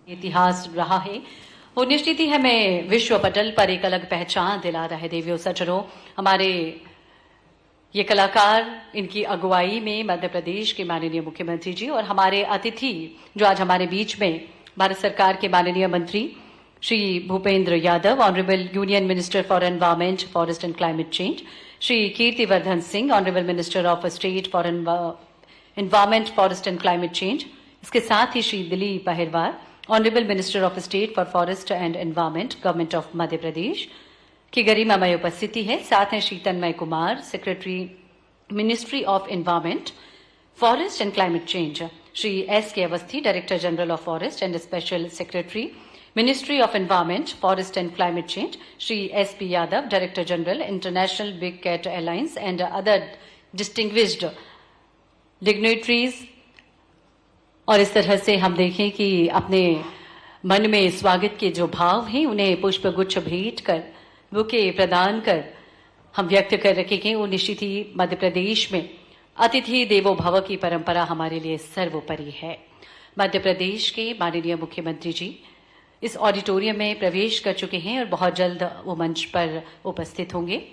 इतिहास रहा है। वो निश्चित ही हमें विश्व पटल पर एक अलग पहचान दिला रहा है। देवियों सज्जनों, हमारे ये कलाकार, इनकी अगुवाई में मध्य प्रदेश के माननीय मुख्यमंत्री जी और हमारे अतिथि जो आज हमारे बीच में भारत सरकार के माननीय मंत्री Shri Bhupender Yadav, honourable union minister for environment, forest and climate change, Shri Kirtivardhan Singh, honourable minister of state for environment, forest and climate change, इसके साथ ही Shri Dilip Ahirwar, honourable minister of state for forest and environment, government of Madhya Pradesh की गरिमामय उपस्थिति है। साथ हैं Shri Tanmay Kumar, secretary ministry of environment, forest and climate change, Shri S K Awasthi, director general of forest and special secretary ministry of environment, forest and climate change, Shri S P Yadav, director general international big cat alliance and other distinguished dignitaries. और इस तरह से हम देखें कि अपने मन में स्वागत के जो भाव हैं उन्हें पुष्प गुच्छ भेंट कर, बुके प्रदान कर हम व्यक्त कर रखे हैं। वो निश्चित ही मध्य प्रदेश में अतिथि देवो भव की परंपरा हमारे लिए सर्वोपरि है। मध्य प्रदेश के माननीय मुख्यमंत्री जी इस ऑडिटोरियम में प्रवेश कर चुके हैं और बहुत जल्द वो मंच पर उपस्थित होंगे।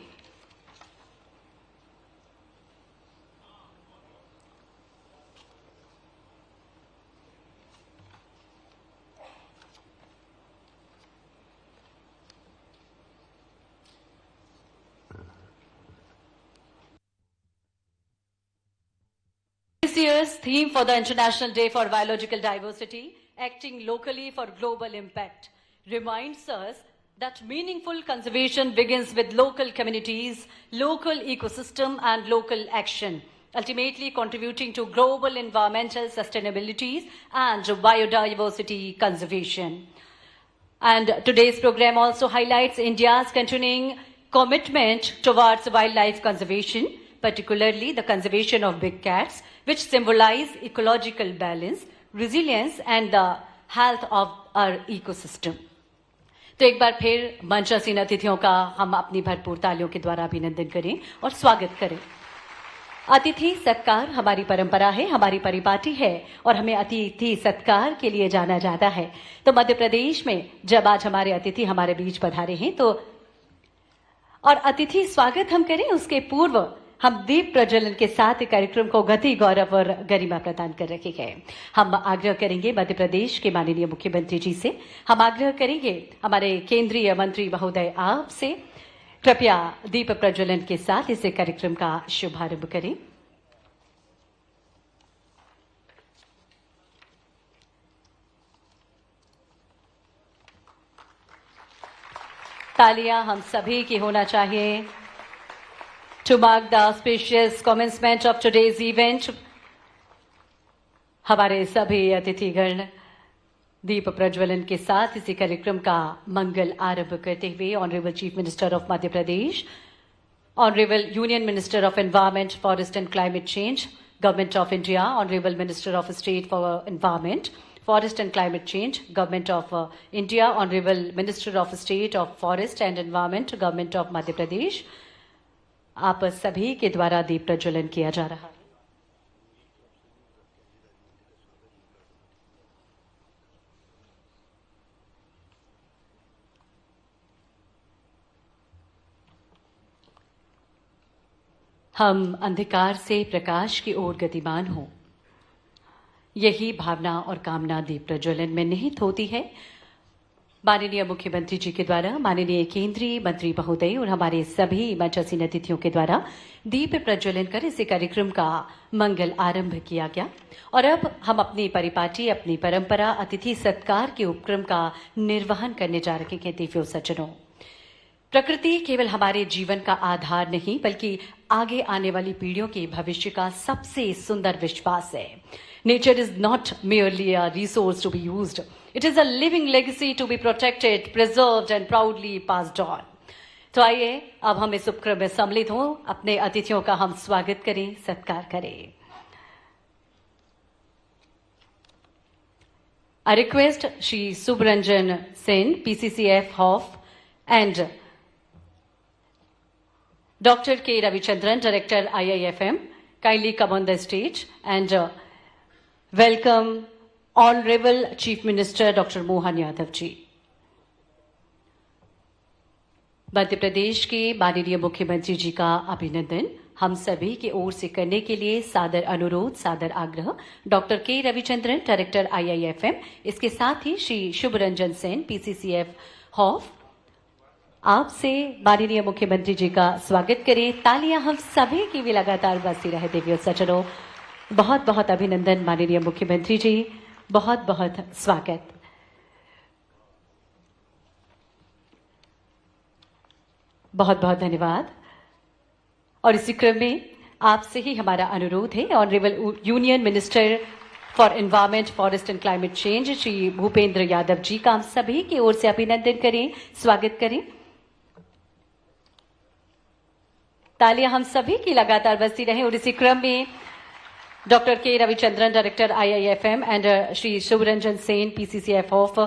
This year's theme for the International Day for Biological Diversity, Acting Locally for Global Impact, reminds us that meaningful conservation begins with local communities, local ecosystem and local action, ultimately contributing to global environmental sustainability and biodiversity conservation. And today's program also highlights India's continuing commitment towards wildlife conservation, particularly the conservation of big cats, which symbolize ecological balance, resilience and the health of our ecosystem. तो एक बार फिर मंचासीन अतिथियों का हम अपनी भरपूर तालियों के द्वारा अभिनंदन करें और स्वागत करें। अतिथि सत्कार हमारी परंपरा है, हमारी परिपाटी है और हमें अतिथि सत्कार के लिए जाना जाता है। तो मध्य प्रदेश में जब आज हमारे अतिथि हमारे बीच पधारे हैं तो और अतिथि स्वागत हम करें, उसके पूर्व हम दीप प्रज्वलन के साथ कार्यक्रम को गति, गौरव और गरिमा प्रदान कर रखे हैं। हम आग्रह करेंगे मध्य प्रदेश के माननीय मुख्यमंत्री जी से, हम आग्रह करेंगे हमारे केंद्रीय मंत्री महोदय आप से, कृपया दीप प्रज्वलन के साथ इस कार्यक्रम का शुभारंभ करें। तालियां हम सभी की होना चाहिए। To mark the auspicious commencement of today's event, हमारे सभी अतिथिगण दीप प्रज्वलन के साथ इसी कार्यक्रम का मंगल आरंभ करते हुए honourable chief minister of Madhya Pradesh, honourable union minister of environment, forest and climate change, government of India, honourable minister of state for environment, forest and climate change, government of India, honourable minister of state of forest and environment, government of Madhya Pradesh, आप सभी के द्वारा दीप प्रज्वलन किया जा रहा है। हम अंधकार से प्रकाश की ओर गतिमान हों, यही भावना और कामना दीप प्रज्वलन में निहित होती है। माननीय मुख्यमंत्री जी के द्वारा, माननीय केंद्रीय मंत्री महोदय और हमारे सभी मंचासीन अतिथियों के द्वारा दीप प्रज्वलन कर इस कार्यक्रम का मंगल आरंभ किया गया। और अब हम अपनी परिपाटी, अपनी परंपरा, अतिथि सत्कार के उपक्रम का निर्वहन करने जा रहे हैं। देवियों सज्जनों, प्रकृति केवल हमारे जीवन का आधार नहीं बल्कि आगे आने वाली पीढ़ियों के भविष्य का सबसे सुंदर विश्वास है। Nature is not merely a resource to be used. It is a living legacy to be protected, preserved and proudly passed on. तो आइए अब हम इस उपक्रम में सम्मिलित हों, अपने अतिथियों का हम स्वागत करें, सत्कार करें। I request Shri Subranjan Sen, PCCF HOF, and Dr. K. Ravichandran, Director IIFM, kindly come on the stage and welcome honourable chief minister doctor Mohan Yadav ji, Madhya Pradesh के माननीय मुख्यमंत्री जी का अभिनंदन हम सभी की ओर से करने के लिए सादर अनुरोध, सादर आग्रह डॉक्टर के रविचंद्रन, डायरेक्टर IIFM, इसके साथ ही श्री शुभरंजन सेन, PCCF हॉफ, आपसे माननीय मुख्यमंत्री जी का स्वागत करें। तालियां हम सभी की भी लगातार बजती रहे। देवियों सज्जनों, बहुत बहुत अभिनंदन माननीय मुख्यमंत्री जी, बहुत बहुत स्वागत। बहुत बहुत धन्यवाद। और इसी क्रम में आपसे ही हमारा अनुरोध है, honourable union minister for environment, forest and climate change Shri Bhupender Yadav ji का हम सभी की ओर से अभिनंदन करें, स्वागत करें। तालियां हम सभी की लगातार बजती रहें। और इसी क्रम में डॉक्टर के Ravichandran, director IIFM, and Shri Shubhranjan Sen, PCCF of,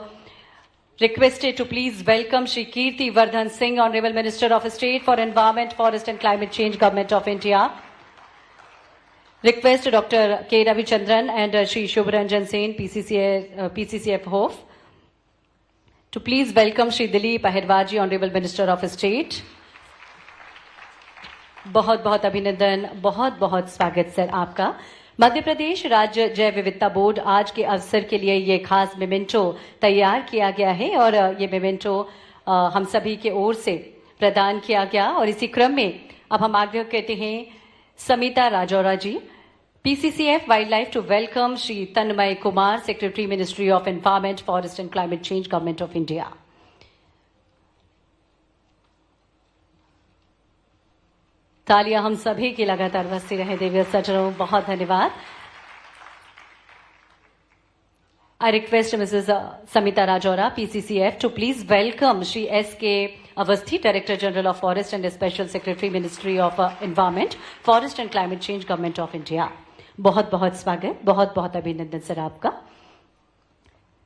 requested to please welcome Shri Kirti Vardhan Singh, Honorable Minister of State for Environment, Forest and Climate Change, Government of India. Request Dr. K. Ravichandran and Shri Shubharanjan Sen, PCCF HOF, to please welcome Shri Dilip Ahirwaji, Honorable Minister of State. बहुत बहुत अभिनंदन, बहुत बहुत स्वागत sir आपका। मध्य प्रदेश राज्य जैव विविधता बोर्ड आज के अवसर के लिए ये खास मेमेंटो तैयार किया गया है और ये मेमेंटो हम सभी के ओर से प्रदान किया गया। और इसी क्रम में अब हम आग्रह करते हैं Samita Rajora ji, PCCF wildlife, to welcome Shri Tanmay Kumar, secretary, ministry of environment, forest and climate change, government of India. तालियां हम सभी की लगातार बजती रहे। देवियों सज्जनों, बहुत धन्यवाद। I request Mrs. Samita Rajora, PCCF, to please welcome Shri S.K. Avasthi, Director General of Forest and Special Secretary, Ministry of Environment, Forest and Climate Change, Government of India. बहुत बहुत स्वागत, बहुत बहुत अभिनंदन सर आपका।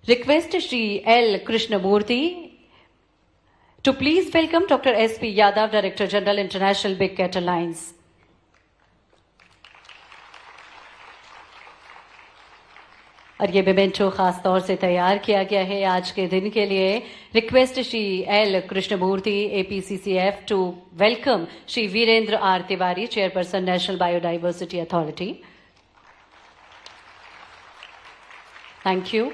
Request Shri L. Krishnamurthy to please welcome Dr. S.P. Yadav, Director General, International Big Cat Alliance. और ये memento खास तौर से तैयार किया गया है आज के दिन के लिए। Request Shri L. Krishnamurthy, APCCF, to welcome Shri Virendra R. Tiwari, chairperson, national biodiversity authority. Thank you.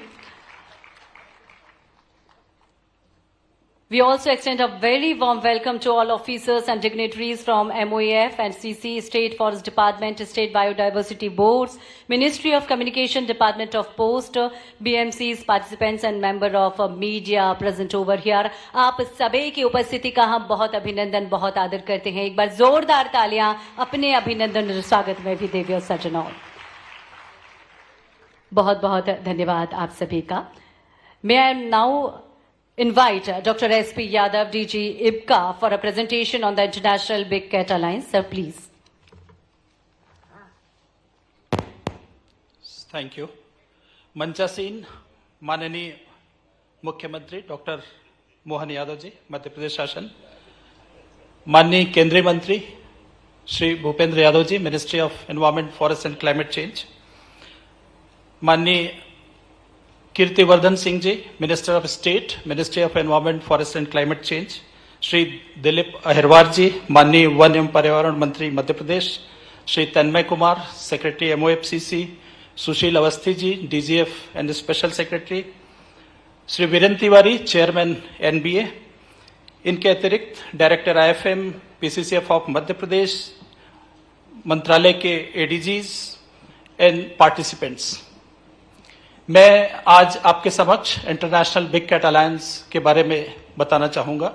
We also extend a very warm welcome to all officers and dignitaries from MOAF and CC, State Forest Department, State Biodiversity Boards, Ministry of Communication, Department of Post, BMCs, participants and member of media present over here. आप सभी की उपस्थिति का हम बहुत अभिनंदन, बहुत आदर करते हैं। एक बार जोरदार तालियां अपने अभिनंदन स्वागत में भी देवियों सज्जनों। बहुत बहुत धन्यवाद आप सभी का। May I now invite Dr. S.P. Yadav, DG IBCA, for a presentation on the International Big Cat Alliance. Sir, please. Thank you. मंचासीन माननीय मुख्यमंत्री डॉक्टर मोहन यादव जी, मध्य प्रदेश शासन, माननीय केंद्रीय मंत्री Shri Bhupender Yadav ji, ministry of environment, forest and climate change, माननीय Kirtivardhan Singh ji, minister of state, ministry of environment, forest and climate change, Shri Dilip Ahirwar ji, माननीय वन एवं पर्यावरण मंत्री Madhya Pradesh, Shri Tanmay Kumar, secretary MOFCC, Sushil Awasthi ji, DGF and special secretary, Shri Virendra Tiwari, chairman NBA, इनके अतिरिक्त director IFM, PCCF of Madhya प्रदेश, मंत्रालय के ADGs एंड पार्टिसिपेंट्स। मैं आज आपके समक्ष इंटरनेशनल बिग कैट अलायंस के बारे में बताना चाहूंगा।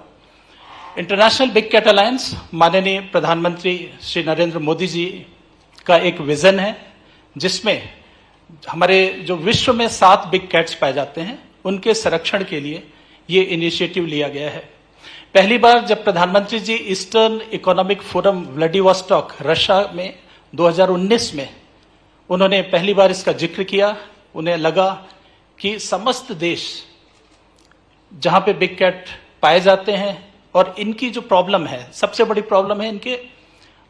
इंटरनेशनल बिग कैट अलायंस माननीय प्रधानमंत्री श्री नरेंद्र मोदी जी का एक विजन है, जिसमें हमारे जो विश्व में 7 बिग कैट्स पाए जाते हैं, उनके संरक्षण के लिए ये इनिशिएटिव लिया गया है। पहली बार जब प्रधानमंत्री ji eastern economic forum Vladivostok, Russia में 2019 में उन्होंने पहली बार इसका जिक्र किया, उन्हें लगा कि समस्त देश जहां पे बिग कैट पाए जाते हैं और इनकी जो प्रॉब्लम है, सबसे बड़ी प्रॉब्लम है इनके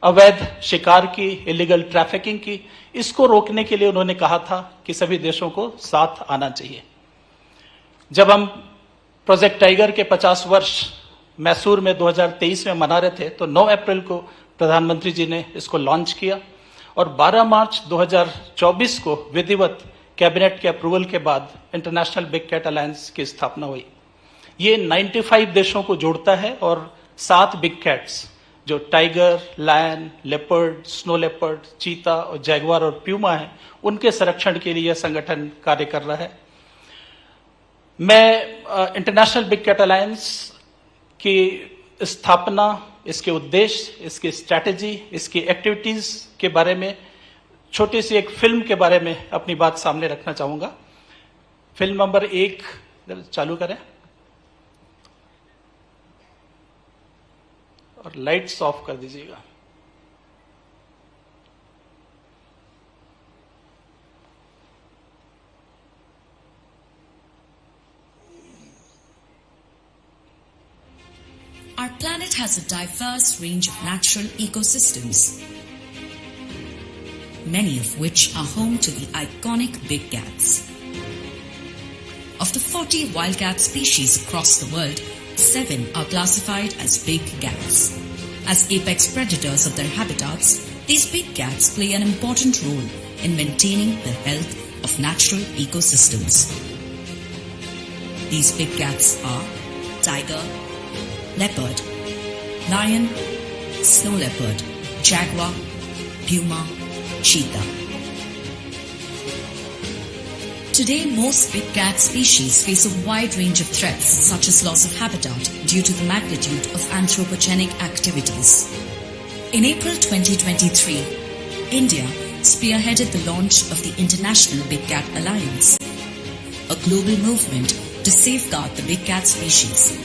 अवैध शिकार की, इलीगल ट्रैफिकिंग की, इसको रोकने के लिए उन्होंने कहा था कि सभी देशों को साथ आना चाहिए। जब हम प्रोजेक्ट टाइगर के 50 वर्ष मैसूर में 2023 में मना रहे थे, तो 9 अप्रैल को प्रधानमंत्री जी ने इसको लॉन्च किया और 12 मार्च 2024 को विधिवत कैबिनेट के अप्रूवल के बाद इंटरनेशनल बिग कैट अलायंस की स्थापना हुई। ये 95 देशों को जोड़ता है और 7 बिग कैट्स जो tiger, lion, leopard, snow leopard, cheetah और जैगवार और प्यूमा है, उनके संरक्षण के लिए यह संगठन कार्य कर रहा है। मैं इंटरनेशनल बिग कैट अलायंस की स्थापना, इसके उद्देश्य, इसकी स्ट्रैटेजी, इसकी एक्टिविटीज के बारे में छोटी सी एक फिल्म के बारे में अपनी बात सामने रखना चाहूंगा। फिल्म नंबर 1 चालू करें और लाइट्स ऑफ कर दीजिएगा। Our planet has a diverse range of natural ecosystems, many of which are home to the iconic big cats. Of the 40 wildcat species across the world, 7 are classified as big cats. As apex predators of their habitats, these big cats play an important role in maintaining the health of natural ecosystems. These big cats are tiger, leopard, lion, snow leopard, jaguar, puma, cheetah. Today, most big cat species face a wide range of threats such as loss of habitat due to the magnitude of anthropogenic activities. In April 2023, India spearheaded the launch of the International Big Cat Alliance, a global movement to safeguard the big cat species.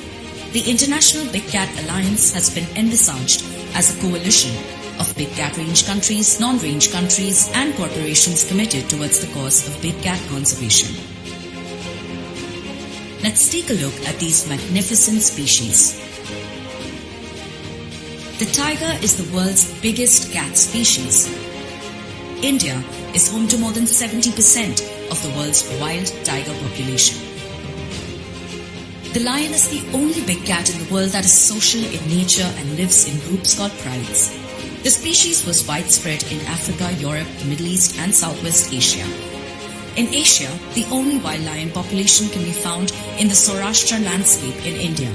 The International Big Cat Alliance has been envisaged as a coalition of big cat range countries, non-range countries and corporations committed towards the cause of big cat conservation. Let's take a look at these magnificent species. The tiger is the world's biggest cat species. India is home to more than 70% of the world's wild tiger population. The lion is the only big cat in the world that is social in nature and lives in groups called prides. The species was widespread in Africa, Europe, the Middle East and Southwest Asia. In Asia, the only wild lion population can be found in the Saurashtra landscape in India.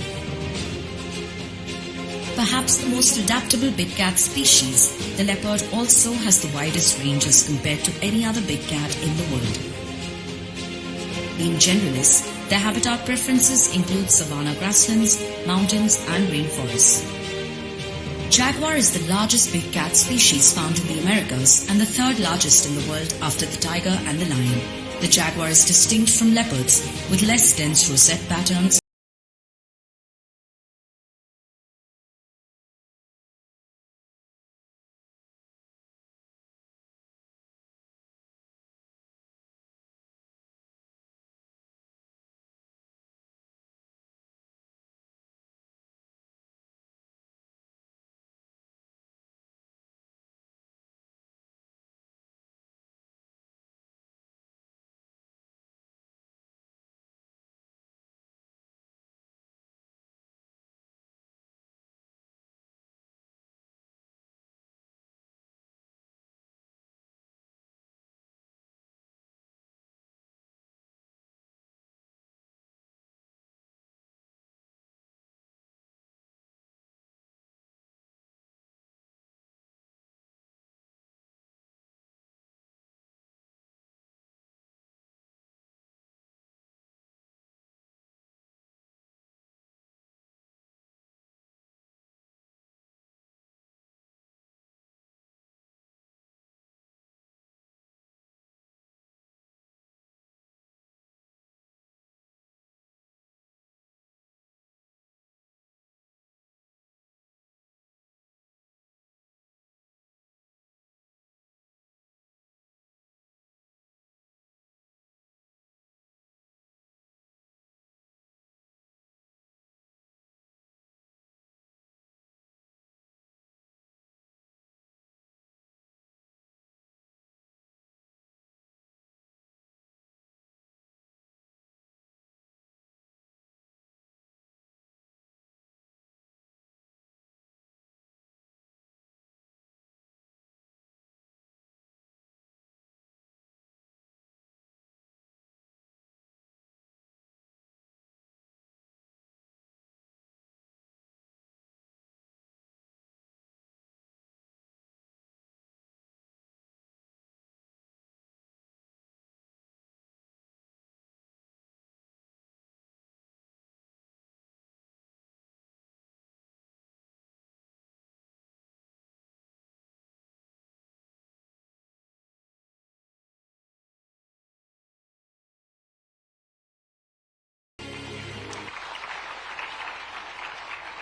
Perhaps the most adaptable big cat species, the leopard also has the widest ranges compared to any other big cat in the world. Being generalists, their habitat preferences include savanna grasslands, mountains and rainforests. Jaguar is the largest big cat species found in the Americas and the third largest in the world after the tiger and the lion. The jaguar is distinct from leopards with less dense rosette patterns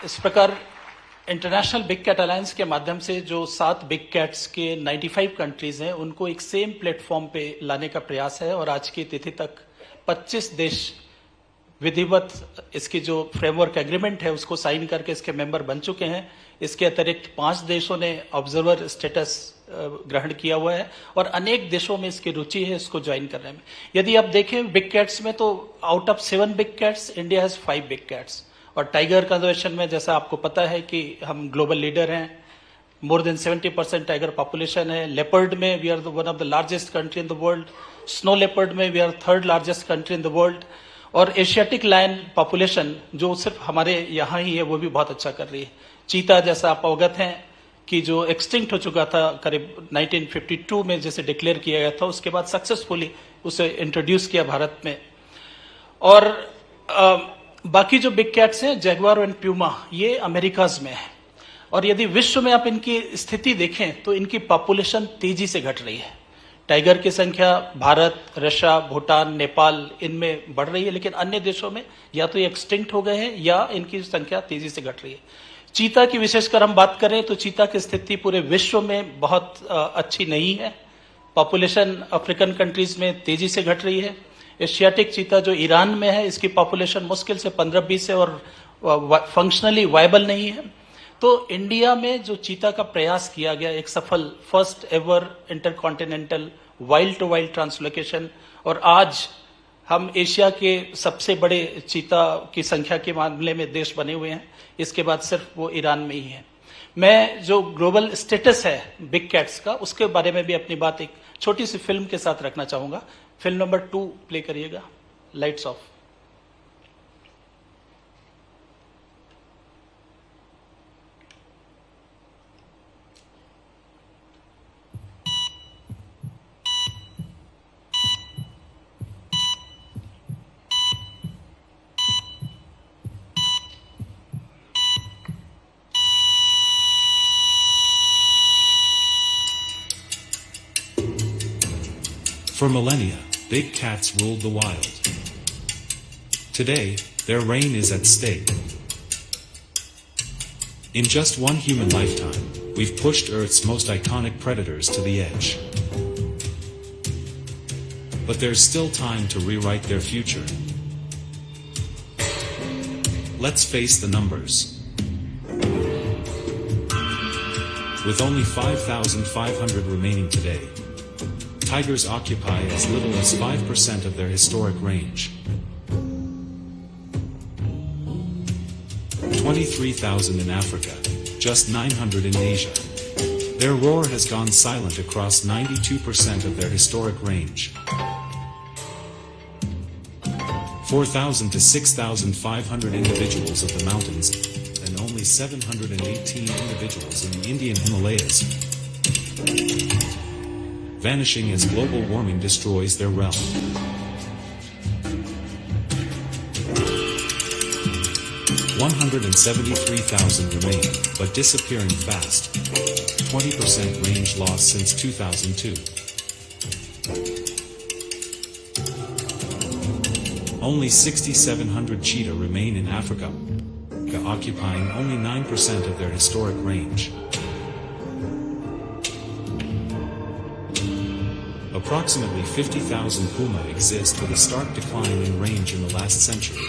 इस प्रकार international big cat alliance के माध्यम से जो 7 big cats के 95 countries हैं उनको एक सेम प्लेटफॉर्म पे लाने का प्रयास है और आज की तिथि तक 25 देश विधिवत इसकी जो फ्रेमवर्क एग्रीमेंट है उसको साइन करके इसके मेंबर बन चुके हैं। इसके अतिरिक्त 5 देशों ने ऑब्जर्वर स्टेटस ग्रहण किया हुआ है और अनेक देशों में इसकी रुचि है इसको ज्वाइन करने में। यदि आप देखें बिग कैट्स में तो out of 7 big cats India has 5 big cats. और टाइगर कंजर्वेशन में जैसा आपको पता है कि हम ग्लोबल लीडर हैं, मोर देन 70% टाइगर पॉपुलेशन है। लेपर्ड में we are one of the largest country in the world. Snow leopard में we are 3rd largest country in the world. और एशियाटिक लायन पॉपुलेशन जो सिर्फ हमारे यहाँ ही है वो भी बहुत अच्छा कर रही है। चीता जैसा आप अवगत हैं कि जो एक्सटिंक्ट हो चुका था करीब 1952 में जैसे डिक्लेयर किया गया था, उसके बाद सक्सेसफुली उसे इंट्रोड्यूस किया भारत में। और बाकी जो बिग कैट्स हैं जैगुआर एंड प्यूमा ये अमेरिकाज में है। और यदि विश्व में आप इनकी स्थिति देखें तो इनकी पॉपुलेशन तेजी से घट रही है। टाइगर की संख्या भारत, रशिया, भूटान, नेपाल इनमें बढ़ रही है, लेकिन अन्य देशों में या तो ये एक्सटिंक्ट हो गए हैं या इनकी संख्या तेजी से घट रही है। चीता की विशेषकर हम बात करें तो चीता की स्थिति पूरे विश्व में बहुत अच्छी नहीं है। पॉपुलेशन अफ्रीकन कंट्रीज में तेजी से घट रही है। एशियाटिक चीता जो ईरान में है इसकी पॉपुलेशन मुश्किल से 15-20 है और फंक्शनली वायबल नहीं है। तो इंडिया में जो चीता का प्रयास किया गया, एक सफल first ever intercontinental wild to wild translocation, और आज हम एशिया के सबसे बड़े चीता की संख्या के मामले में देश बने हुए हैं। इसके बाद सिर्फ वो ईरान में ही है। मैं जो ग्लोबल स्टेटस है बिग कैट्स का उसके बारे में भी अपनी बात एक छोटी सी फिल्म के साथ रखना चाहूंगा। फिल्म नंबर 2 प्ले करिएगा, lights off. For millennia, big cats ruled the wild. Today, their reign is at stake. In just one human lifetime, we've pushed Earth's most iconic predators to the edge. But there's still time to rewrite their future. Let's face the numbers. With only 5,500 remaining today, tigers occupy as little as 5% of their historic range. 23,000 in Africa, just 900 in Asia. Their roar has gone silent across 92% of their historic range. 4,000 to 6,500 individuals of the mountains, and only 718 individuals in the Indian Himalayas, vanishing as global warming destroys their realm. $173,000 remain, but disappearing fast. 20% range loss since 2002. Only 6,700 cheetah remain in Africa, occupying only 9% of their historic range. Approximately 50,000 puma exist, with a stark decline in range in the last century.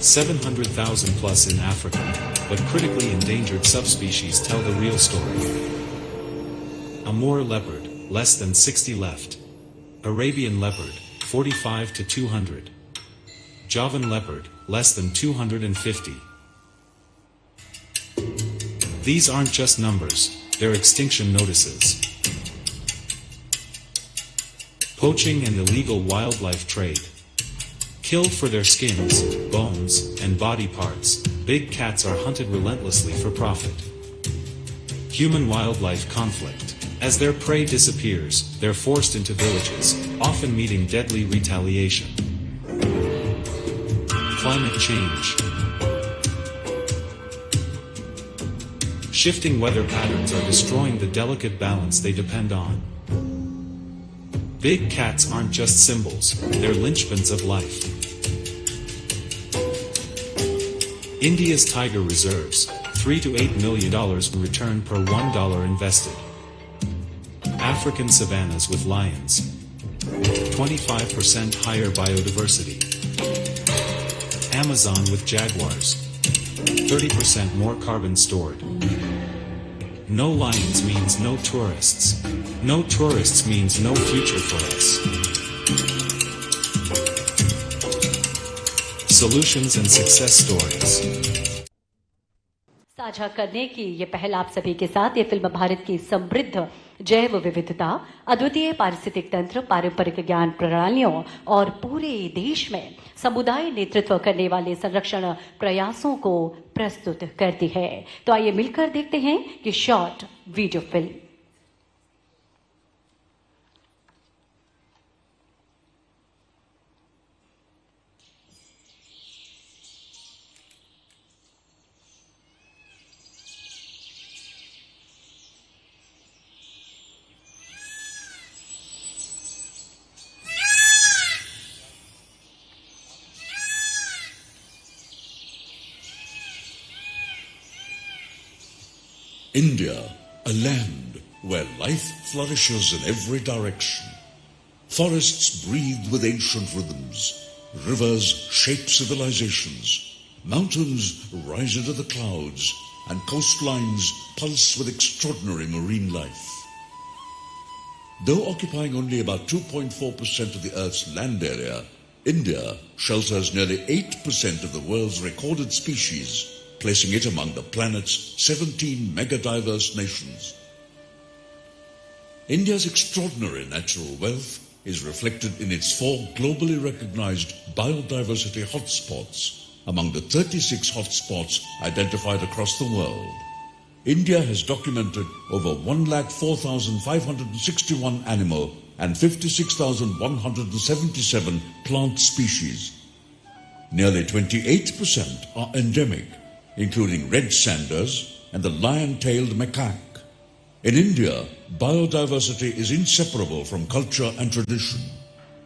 $700,000 plus in Africa, but critically endangered subspecies tell the real story. Amur leopard, less than 60 left. Arabian leopard, 45 to 200. Javan leopard, less than 250. These aren't just numbers, they're extinction notices. Poaching and illegal wildlife trade. Killed for their skins, bones, and body parts, big cats are hunted relentlessly for profit. Human-wildlife conflict. As their prey disappears, they're forced into villages, often meeting deadly retaliation. Climate change. Shifting weather patterns are destroying the delicate balance they depend on. Big cats aren't just symbols, they're linchpins of life. India's tiger reserves, $3 to $8 million in return per $1 invested. African savannas with lions, 25% higher biodiversity. Amazon with jaguars, 30% more carbon stored. No lions means no tourists. No tourists means no future for us. Solutions and success stories. साझा करने की ये पहल आप सभी के साथ ये फिल्म भारत की समृद्ध जैव विविधता, अद्वितीय पारिस्थितिक तंत्र, पारंपरिक ज्ञान प्रणालियों और पूरे देश में समुदाय नेतृत्व करने वाले संरक्षण प्रयासों को प्रस्तुत करती है। तो आइए मिलकर देखते हैं कि short video film. India, a land where life flourishes in every direction. Forests breathe with ancient rhythms. Rivers shape civilizations. Mountains rise into the clouds. And coastlines pulse with extraordinary marine life. Though occupying only about 2.4% of the Earth's land area, India shelters nearly 8% of the world's recorded species, placing it among the planet's 17 mega-diverse nations. India's extraordinary natural wealth is reflected in its 4 globally recognized biodiversity hotspots, among the 36 hotspots identified across the world. India has documented over 104,561 animal and 56,177 plant species. Nearly 28% are endemic, including red sanders and the lion-tailed macaque. In India, biodiversity is inseparable from culture and tradition.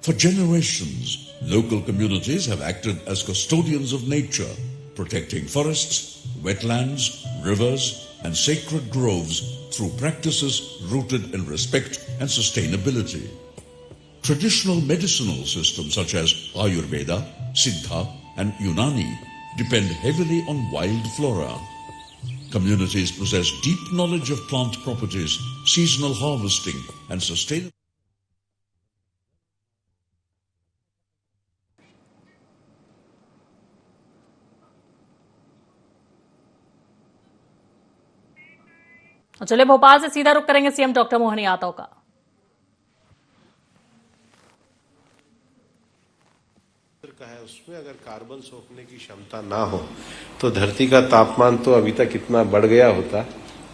For generations, local communities have acted as custodians of nature, protecting forests, wetlands, rivers, and sacred groves through practices rooted in respect and sustainability. Traditional medicinal systems such as Ayurveda, Siddha, and Unani depend heavily on wild flora. Communities possess deep knowledge of plant properties, seasonal harvesting, and sustainable. चलिए भोपाल से सीधा रुख करेंगे CM doctor Mohan Yadav का। है उसमें अगर carbon सोखने की क्षमता ना हो तो धरती का तापमान तो अभी तक इतना बढ़ गया होता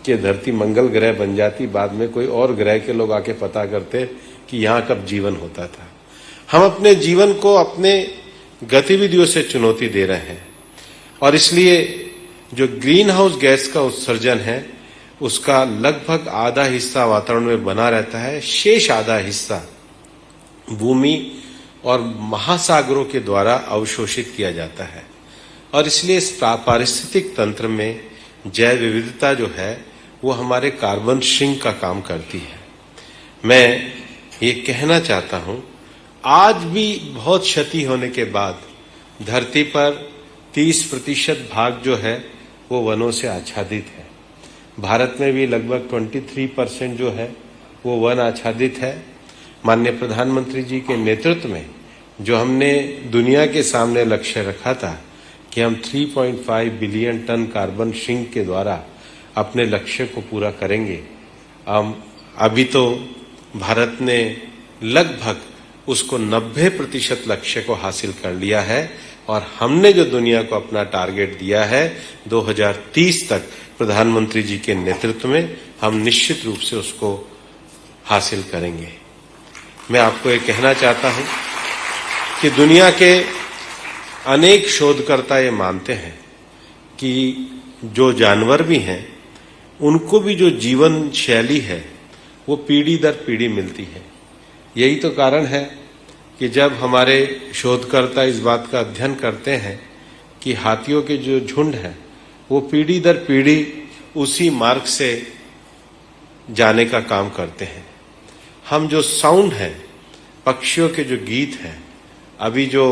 कि धरती मंगल ग्रह बन जाती, बाद में कोई और ग्रह के लोग आके पता करते कि यहाँ कब जीवन होता था। हम अपने जीवन को अपने गतिविधियों से चुनौती दे रहे हैं और इसलिए जो ग्रीन हाउस गैस का उत्सर्जन है उसका लगभग आधा हिस्सा वातावरण में बना रहता है, शेष आधा हिस्सा भूमि और महासागरों के द्वारा अवशोषित किया जाता है और इसलिए इस पारिस्थितिक तंत्र में जैव विविधता जो है वो हमारे कार्बन सिंक का काम करती है। मैं ये कहना चाहता हूं, आज भी बहुत क्षति होने के बाद धरती पर 30% भाग जो है वो वनों से आच्छादित है। भारत में भी लगभग 23% जो है वो वन आच्छादित है। माननीय प्रधानमंत्री जी के नेतृत्व में जो हमने दुनिया के सामने लक्ष्य रखा था कि हम 3.5 बिलियन टन कार्बन सिंक के द्वारा अपने लक्ष्य को पूरा करेंगे, अभी तो भारत ने लगभग उसको 90% लक्ष्य को हासिल कर लिया है और हमने जो दुनिया को अपना टारगेट दिया है 2030 तक प्रधानमंत्री जी के नेतृत्व में हम निश्चित रूप से उसको हासिल करेंगे। मैं आपको ये कहना चाहता हूं कि दुनिया के अनेक शोधकर्ता ये मानते हैं कि जो जानवर भी हैं उनको भी जो जीवन शैली है वो पीढ़ी दर पीढ़ी मिलती है। यही तो कारण है कि जब हमारे शोधकर्ता इस बात का अध्ययन करते हैं कि हाथियों के जो झुंड हैं वो पीढ़ी दर पीढ़ी उसी मार्ग से जाने का काम करते हैं। हम जो साउंड है, पक्षियों के जो गीत हैं, अभी जो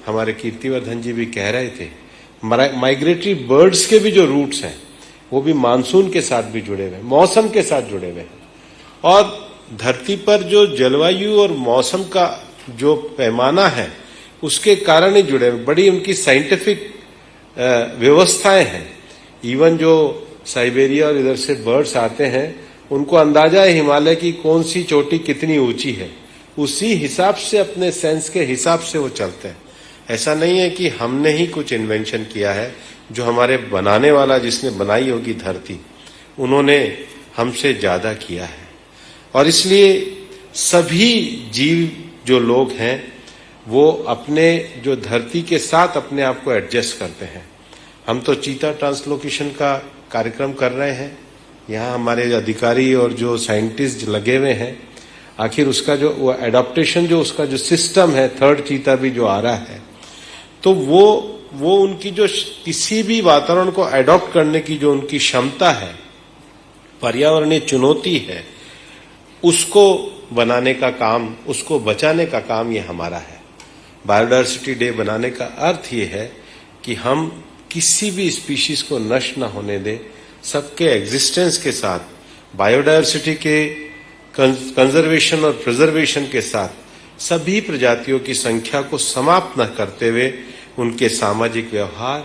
हमारे कीर्तिवर्धन जी भी कह रहे थे, माइग्रेटरी बर्ड्स के भी जो रूट्स हैं वो भी मानसून के साथ भी जुड़े हुए हैं, मौसम के साथ जुड़े हुए हैं। और धरती पर जो जलवायु और मौसम का जो पैमाना है उसके कारण ही जुड़े हुए, बड़ी उनकी साइंटिफिक व्यवस्थाएं हैं। इवन जो साइबेरिया और इधर से बर्ड्स आते हैं उनको अंदाजा है हिमालय की कौन सी चोटी कितनी ऊंची है, उसी हिसाब से अपने सेंस के हिसाब से वो चलते हैं। ऐसा नहीं है कि हमने ही कुछ इन्वेंशन किया है, जो हमारे बनाने वाला जिसने बनाई होगी धरती, उन्होंने हमसे ज्यादा किया है। और इसलिए सभी जीव जो लोग हैं वो अपने जो धरती के साथ अपने आप को एडजस्ट करते हैं। हम तो चीता ट्रांसलोकेशन का कार्यक्रम कर रहे हैं, यहाँ हमारे अधिकारी और जो साइंटिस्ट लगे हुए हैं। आखिर उसका जो वो एडॉप्टेशन जो उसका जो सिस्टम है, थर्ड चीता भी जो आ रहा है, तो वो उनकी जो किसी भी वातावरण को एडॉप्ट करने की जो उनकी क्षमता है, पर्यावरणीय चुनौती है, उसको बनाने का काम, उसको बचाने का काम ये हमारा है। बायोडायवर्सिटी डे बनाने का अर्थ ये है कि हम किसी भी स्पीशीज को नष्ट न होने दें, सबके एग्जिस्टेंस के साथ, बायोडायवर्सिटी के कंजर्वेशन और प्रिजर्वेशन के साथ सभी प्रजातियों की संख्या को समाप्त न करते हुए उनके सामाजिक व्यवहार,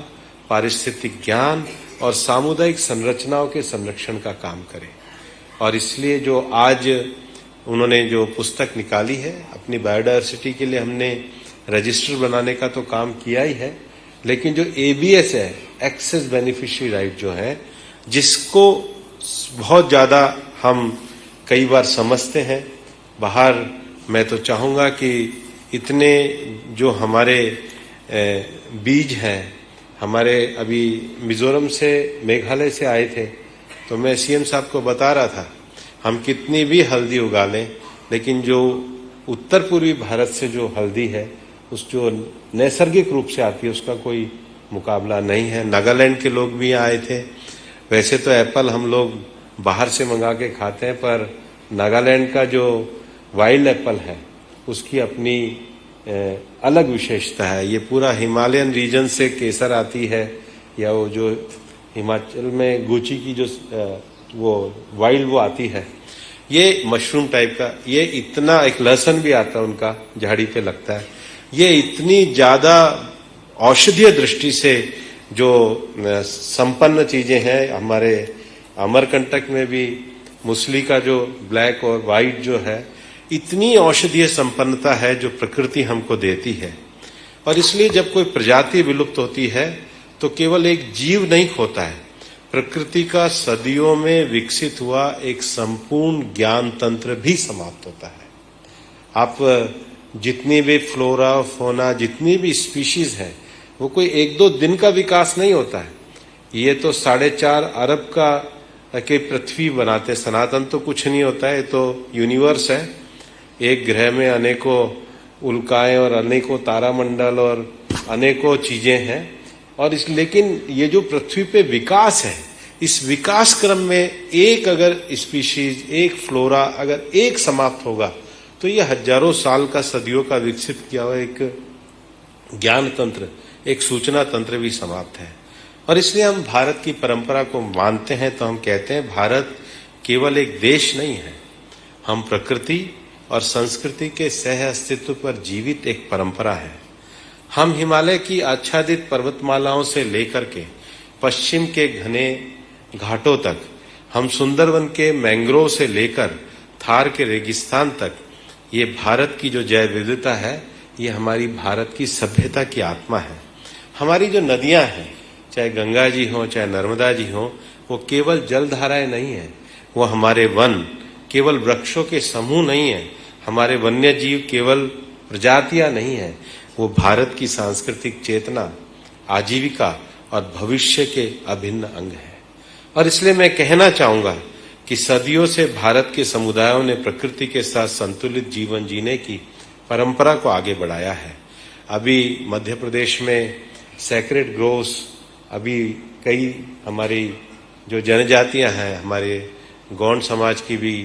पारिस्थितिक ज्ञान और सामुदायिक संरचनाओं के संरक्षण का काम करें। और इसलिए जो आज उन्होंने जो पुस्तक निकाली है अपनी बायोडायवर्सिटी के लिए, हमने रजिस्टर बनाने का तो काम किया ही है, लेकिन जो ABS है, एक्सेस बेनिफिशियरी राइट जो है, जिसको बहुत ज्यादा हम कई बार समझते हैं बाहर। मैं तो चाहूंगा कि इतने जो हमारे बीज हैं, हमारे अभी मिजोरम से, मेघालय से आए थे, तो मैं CM साहब को बता रहा था, हम कितनी भी हल्दी उगा लें, लेकिन जो उत्तर पूर्वी भारत से जो हल्दी है, उस जो नैसर्गिक रूप से आती है, उसका कोई मुकाबला नहीं है। नागालैंड के लोग भी आए थे। वैसे तो एप्पल हम लोग बाहर से मंगा के खाते हैं, पर नागालैंड का जो वाइल्ड एप्पल है उसकी अपनी अलग विशेषता है। ये पूरा हिमालयन रीजन से केसर आती है, या वो जो हिमाचल में गुची की जो वो वाइल्ड वो आती है, ये मशरूम टाइप का, ये इतना, एक लहसुन भी आता है उनका, झाड़ी पे लगता है। ये इतनी ज्यादा औषधीय दृष्टि से जो संपन्न चीजें हैं। हमारे अमरकंटक में भी मुसली का जो ब्लैक और वाइट जो है, इतनी औषधीय संपन्नता है जो प्रकृति हमको देती है। और इसलिए जब कोई प्रजाति विलुप्त होती है तो केवल एक जीव नहीं खोता है, प्रकृति का सदियों में विकसित हुआ एक संपूर्ण ज्ञान तंत्र भी समाप्त होता है। आप जितनी भी फ्लोरा, फोना, जितनी भी स्पीशीज है, वो कोई 1-2 दिन का विकास नहीं होता है। ये तो 4.5 अरब का के पृथ्वी बनाते, सनातन तो कुछ नहीं होता है, तो यूनिवर्स है। एक ग्रह में अनेकों उल्काएं और अनेकों तारामंडल और अनेकों चीजें हैं। और लेकिन ये जो पृथ्वी पे विकास है, इस विकास क्रम में एक अगर स्पीशीज, एक फ्लोरा अगर एक समाप्त होगा, तो ये हजारों साल का, सदियों का विकसित किया हुआ एक ज्ञान तंत्र, एक सूचना तंत्र भी समाप्त है। और इसलिए हम भारत की परंपरा को मानते हैं, तो हम कहते हैं भारत केवल एक देश नहीं है, हम प्रकृति और संस्कृति के सह अस्तित्व पर जीवित एक परंपरा है। हम हिमालय की आच्छादित पर्वतमालाओं से लेकर के पश्चिम के घने घाटों तक, हम सुंदरवन के मैंग्रोव से लेकर थार के रेगिस्तान तक, ये भारत की जो जैव विविधता है, ये हमारी भारत की सभ्यता की आत्मा है। हमारी जो नदियां हैं, चाहे गंगा जी हो, चाहे नर्मदा जी हो, वो केवल जलधाराएं नहीं है, वो हमारे वन केवल वृक्षों के समूह नहीं है, हमारे वन्य जीव केवल प्रजातियां नहीं है, वो भारत की सांस्कृतिक चेतना, आजीविका और भविष्य के अभिन्न अंग है। और इसलिए मैं कहना चाहूंगा कि सदियों से भारत के समुदायों ने प्रकृति के साथ संतुलित जीवन जीने की परंपरा को आगे बढ़ाया है। अभी मध्य प्रदेश में सैक्रेड ग्रोव्स, अभी कई हमारी जो जनजातियां हैं, हमारे गौंड समाज की भी,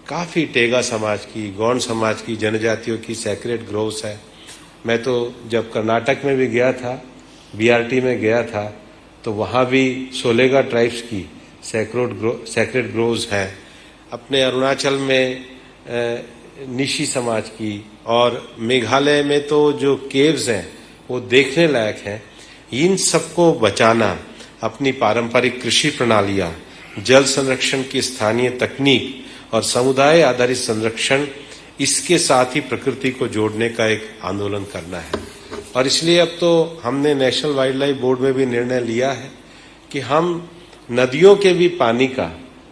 काफ़ी टेगा समाज की, गौंड समाज की, जनजातियों की सैक्रेड ग्रोव्स है। मैं तो जब कर्नाटक में भी गया था, बीआरटी में गया था, तो वहाँ भी सोलेगा ट्राइब्स की सैक्रेड ग्रोव्स हैं। अपने अरुणाचल में निशी समाज की, और मेघालय में तो जो केव्स हैं वो देखने लायक हैं। इन सबको बचाना, अपनी पारंपरिक कृषि प्रणालियाँ, जल संरक्षण की स्थानीय तकनीक और समुदाय आधारित संरक्षण, इसके साथ ही प्रकृति को जोड़ने का एक आंदोलन करना है। और इसलिए अब तो हमने नेशनल वाइल्ड लाइफ बोर्ड में भी निर्णय लिया है कि हम नदियों के भी पानी का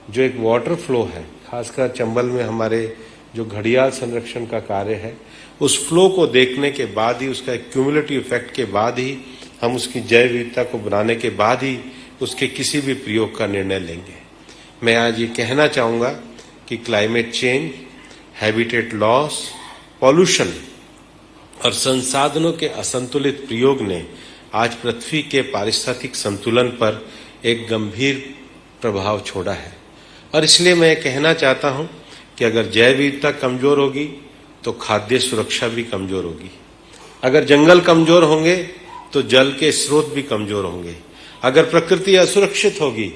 जो एक वाटर फ्लो है, खासकर चंबल में हमारे जो घड़ियाल संरक्षण का कार्य है, उस फ्लो को देखने के बाद ही, उसका क्यूमुलेटिव इफेक्ट के बाद ही, हम उसकी जैव विविधता को बनाने के बाद ही उसके किसी भी प्रयोग का निर्णय लेंगे। मैं आज ये कहना चाहूँगा कि climate change, habitat loss, pollution और संसाधनों के असंतुलित प्रयोग ने आज पृथ्वी के पारिस्थितिक संतुलन पर एक गंभीर प्रभाव छोड़ा है। और इसलिए मैं कहना चाहता हूं कि अगर जैव विविधता कमजोर होगी तो खाद्य सुरक्षा भी कमजोर होगी। अगर जंगल कमजोर होंगे तो जल के स्रोत भी कमजोर होंगे। अगर प्रकृति असुरक्षित होगी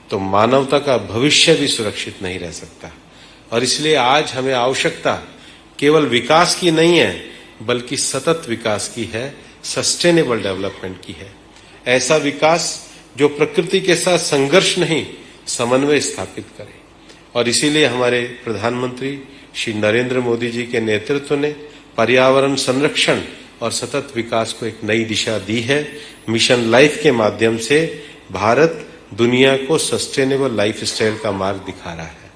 तो मानवता का भविष्य भी सुरक्षित नहीं रह सकता। और इसलिए आज हमें आवश्यकता केवल विकास की नहीं है, बल्कि सतत विकास की है, सस्टेनेबल डेवलपमेंट की है। ऐसा विकास जो प्रकृति के साथ संघर्ष नहीं, समन्वय स्थापित करे। और इसीलिए हमारे प्रधानमंत्री श्री नरेंद्र मोदी जी के नेतृत्व ने पर्यावरण संरक्षण और सतत विकास को एक नई दिशा दी है। मिशन लाइफ के माध्यम से भारत दुनिया को सस्टेनेबल लाइफस्टाइल का मार्ग दिखा रहा है।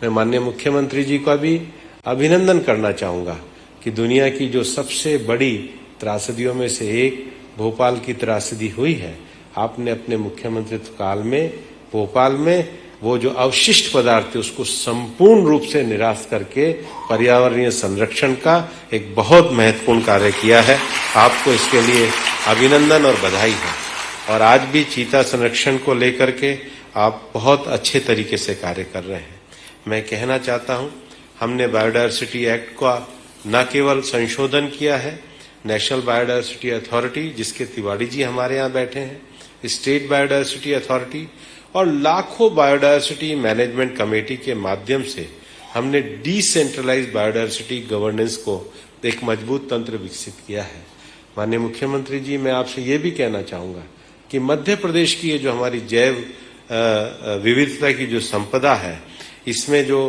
मैं माननीय मुख्यमंत्री जी का भी अभिनंदन करना चाहूँगा कि दुनिया की जो सबसे बड़ी त्रासदियों में से एक भोपाल की त्रासदी हुई है, आपने अपने मुख्यमंत्रित्व काल में भोपाल में वो जो अवशिष्ट पदार्थ थे उसको संपूर्ण रूप से निराश करके पर्यावरणीय संरक्षण का एक बहुत महत्वपूर्ण कार्य किया है। आपको इसके लिए अभिनंदन और बधाई है। और आज भी चीता संरक्षण को लेकर के आप बहुत अच्छे तरीके से कार्य कर रहे हैं। मैं कहना चाहता हूं, हमने बायोडायवर्सिटी एक्ट का न केवल संशोधन किया है, नेशनल बायोडायवर्सिटी अथॉरिटी, जिसके तिवारी जी हमारे यहाँ बैठे हैं, स्टेट बायोडायवर्सिटी अथॉरिटी और लाखों बायोडायवर्सिटी मैनेजमेंट कमेटी के माध्यम से हमने डिसेंट्रलाइज्ड बायोडायवर्सिटी गवर्नेंस को एक मजबूत तंत्र विकसित किया है। माननीय मुख्यमंत्री जी, मैं आपसे ये भी कहना चाहूँगा कि मध्य प्रदेश की ये जो हमारी जैव विविधता की जो संपदा है, इसमें जो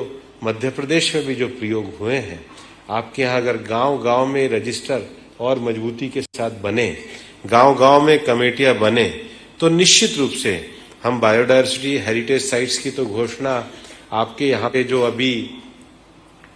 मध्य प्रदेश में भी जो प्रयोग हुए हैं, आपके यहाँ अगर गांव-गांव में रजिस्टर और मजबूती के साथ बने, गांव-गांव में कमेटियां बने, तो निश्चित रूप से हम बायोडायवर्सिटी हेरिटेज साइट्स की तो घोषणा आपके यहाँ पे जो अभी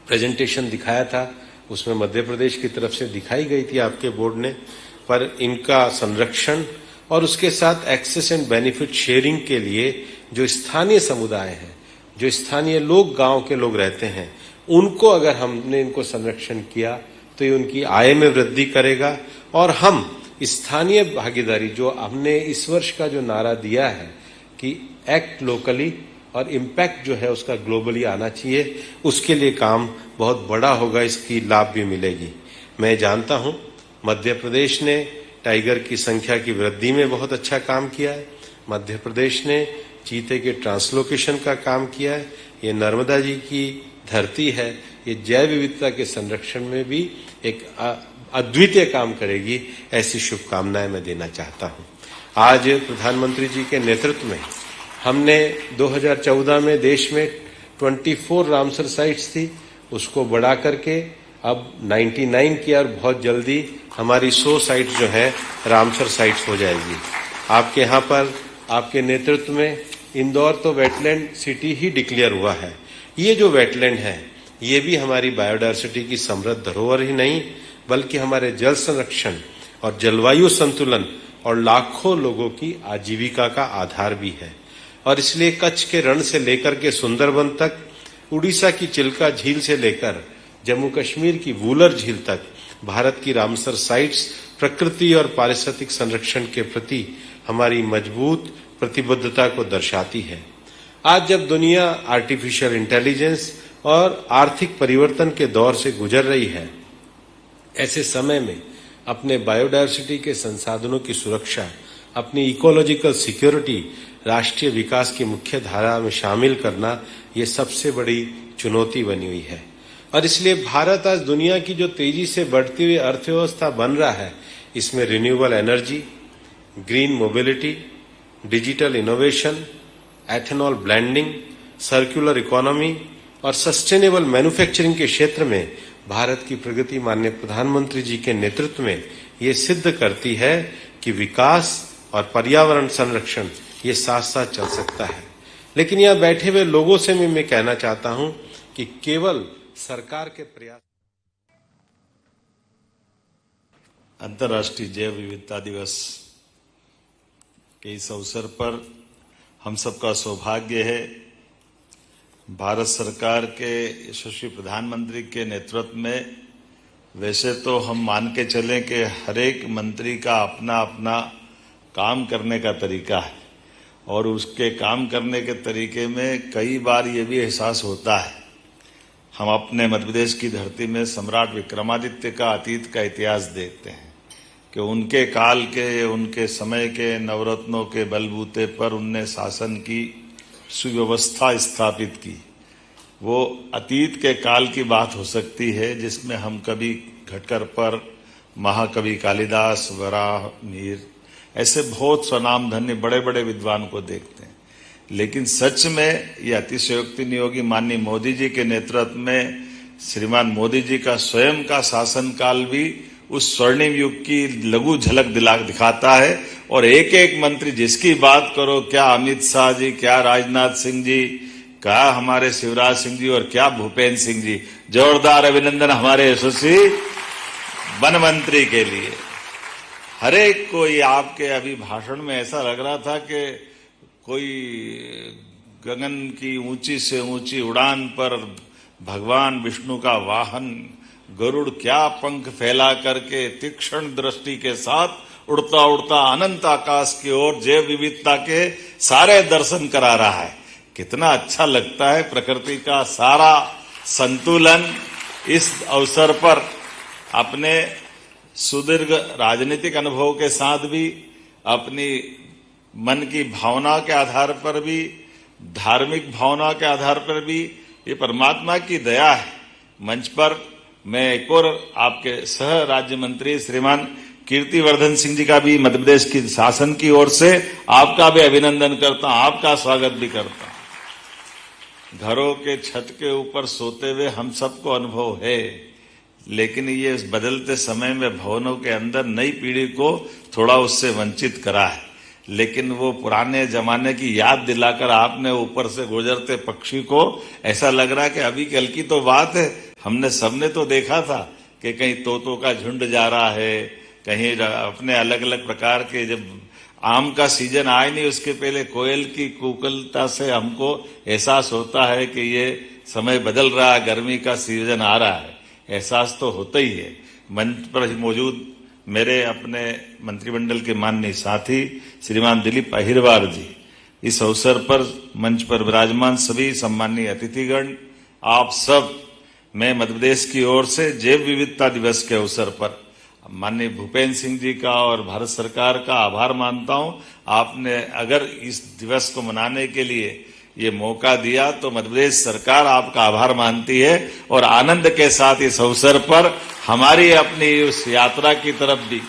प्रेजेंटेशन दिखाया था उसमें मध्य प्रदेश की तरफ से दिखाई गई थी आपके बोर्ड ने, पर इनका संरक्षण और उसके साथ एक्सेस एंड बेनिफिट शेयरिंग के लिए जो स्थानीय समुदाय हैं, जो स्थानीय लोग, गांव के लोग रहते हैं, उनको अगर हमने इनको संरक्षण किया तो ये उनकी आय में वृद्धि करेगा। और हम स्थानीय भागीदारी, जो हमने इस वर्ष का जो नारा दिया है कि एक्ट लोकली और इम्पैक्ट जो है उसका ग्लोबली आना चाहिए, उसके लिए काम बहुत बड़ा होगा, इसकी लाभ भी मिलेगी। मैं जानता हूं मध्य प्रदेश ने टाइगर की संख्या की वृद्धि में बहुत अच्छा काम किया है। मध्य प्रदेश ने चीते के ट्रांसलोकेशन का काम किया है। ये नर्मदा जी की धरती है, ये जैव विविधता के संरक्षण में भी एक अद्वितीय काम करेगी। ऐसी शुभकामनाएं मैं देना चाहता हूं। आज प्रधानमंत्री जी के नेतृत्व में हमने 2014 में देश में 24 रामसर साइट्स थी, उसको बढ़ा करके अब 99 किया और बहुत जल्दी हमारी 100 साइट्स जो है रामसर साइट्स हो जाएगी। आपके यहाँ पर आपके नेतृत्व में इंदौर तो वेटलैंड सिटी ही डिक्लेयर हुआ है। ये जो वेटलैंड है ये भी हमारी बायोडायवर्सिटी की समृद्ध धरोहर ही नहीं, बल्कि हमारे जल संरक्षण और जलवायु संतुलन और लाखों लोगों की आजीविका का आधार भी है। और इसलिए कच्छ के रण से लेकर के सुंदरबन तक, उड़ीसा की चिल्का झील से लेकर जम्मू कश्मीर की वूलर झील तक भारत की रामसर साइट्स प्रकृति और पारिस्थितिक संरक्षण के प्रति हमारी मजबूत प्रतिबद्धता को दर्शाती है। आज जब दुनिया आर्टिफिशियल इंटेलिजेंस और आर्थिक परिवर्तन के दौर से गुजर रही है, ऐसे समय में अपने बायोडायवर्सिटी के संसाधनों की सुरक्षा, अपनी इकोलॉजिकल सिक्योरिटी राष्ट्रीय विकास की मुख्य धारा में शामिल करना ये सबसे बड़ी चुनौती बनी हुई है। और इसलिए भारत आज दुनिया की जो तेजी से बढ़ती हुई अर्थव्यवस्था बन रहा है, इसमें renewable energy, green mobility, digital innovation, ethanol blending, circular economy और सस्टेनेबल मैन्युफैक्चरिंग के क्षेत्र में भारत की प्रगति माननीय प्रधानमंत्री जी के नेतृत्व में ये सिद्ध करती है कि विकास और पर्यावरण संरक्षण ये साथ साथ चल सकता है। लेकिन यहाँ बैठे हुए लोगों से मैं कहना चाहता हूं कि केवल सरकार के प्रयास। अंतर्राष्ट्रीय जैव विविधता दिवस के इस अवसर पर हम सबका सौभाग्य है, भारत सरकार के यशस्वी प्रधानमंत्री के नेतृत्व में वैसे तो हम मान के चलें कि हर एक मंत्री का अपना अपना काम करने का तरीका है और उसके काम करने के तरीके में कई बार ये भी एहसास होता है। हम अपने मध्य प्रदेश की धरती में सम्राट विक्रमादित्य का अतीत का इतिहास देखते हैं कि उनके काल के, उनके समय के नवरत्नों के बलबूते पर उनने शासन की सुव्यवस्था स्थापित की। वो अतीत के काल की बात हो सकती है जिसमें हम कभी घटकर पर, महाकवि कालिदास, वराह, मीर ऐसे बहुत स्वनामधन्य बड़े बड़े विद्वान को देखते हैं। लेकिन सच में ये अतिशयोक्ति नहीं होगी, माननीय मोदी जी के नेतृत्व में श्रीमान मोदी जी का स्वयं का शासनकाल भी उस स्वर्णिम युग की लघु झलक दिखाता है। और एक एक मंत्री जिसकी बात करो, क्या अमित शाह जी, क्या राजनाथ सिंह जी, क्या हमारे शिवराज सिंह जी और क्या भूपेंद्र सिंह जी, जोरदार अभिनंदन हमारे यशस्वी वन मंत्री के लिए। हर एक को ये आपके अभी भाषण में ऐसा लग रहा था कि कोई गगन की ऊंची से ऊंची उड़ान पर भगवान विष्णु का वाहन गरुड़ क्या पंख फैला करके तीक्ष्ण दृष्टि के साथ उड़ता उड़ता अनंत आकाश की ओर जैव विविधता के सारे दर्शन करा रहा है। कितना अच्छा लगता है। प्रकृति का सारा संतुलन इस अवसर पर अपने सुदीर्घ राजनीतिक अनुभव के साथ भी, अपनी मन की भावना के आधार पर भी, धार्मिक भावना के आधार पर भी, ये परमात्मा की दया है। मंच पर मैं एक और आपके सह राज्य मंत्री श्रीमान कीर्तिवर्धन सिंह जी का भी मध्य प्रदेश की शासन की ओर से आपका भी अभिनंदन करता हूं, आपका स्वागत भी करता हूं। घरों के छत के ऊपर सोते हुए हम सबको अनुभव है, लेकिन ये बदलते समय में भवनों के अंदर नई पीढ़ी को थोड़ा उससे वंचित करा है। लेकिन वो पुराने जमाने की याद दिलाकर आपने ऊपर से गुजरते पक्षी को ऐसा लग रहा है कि अभी कल की तो बात है, हमने सबने तो देखा था कि कहीं तोतों का झुंड जा रहा है, कहीं अपने अलग अलग प्रकार के, जब आम का सीजन आए नहीं उसके पहले कोयल की कुकलता से हमको एहसास होता है कि ये समय बदल रहा है, गर्मी का सीजन आ रहा है। एहसास तो होता ही है। मंच पर मौजूद मेरे अपने मंत्रिमंडल के माननीय साथी श्रीमान दिलीप अहिरवार जी, इस अवसर पर मंच पर विराजमान सभी सम्मानीय अतिथिगण, आप सब, मैं मध्य प्रदेश की ओर से जैव विविधता दिवस के अवसर पर माननीय भूपेंद्र सिंह जी का और भारत सरकार का आभार मानता हूं। आपने अगर इस दिवस को मनाने के लिए ये मौका दिया तो मध्य प्रदेश सरकार आपका आभार मानती है और आनंद के साथ इस अवसर पर हमारी अपनी उस यात्रा की तरफ भी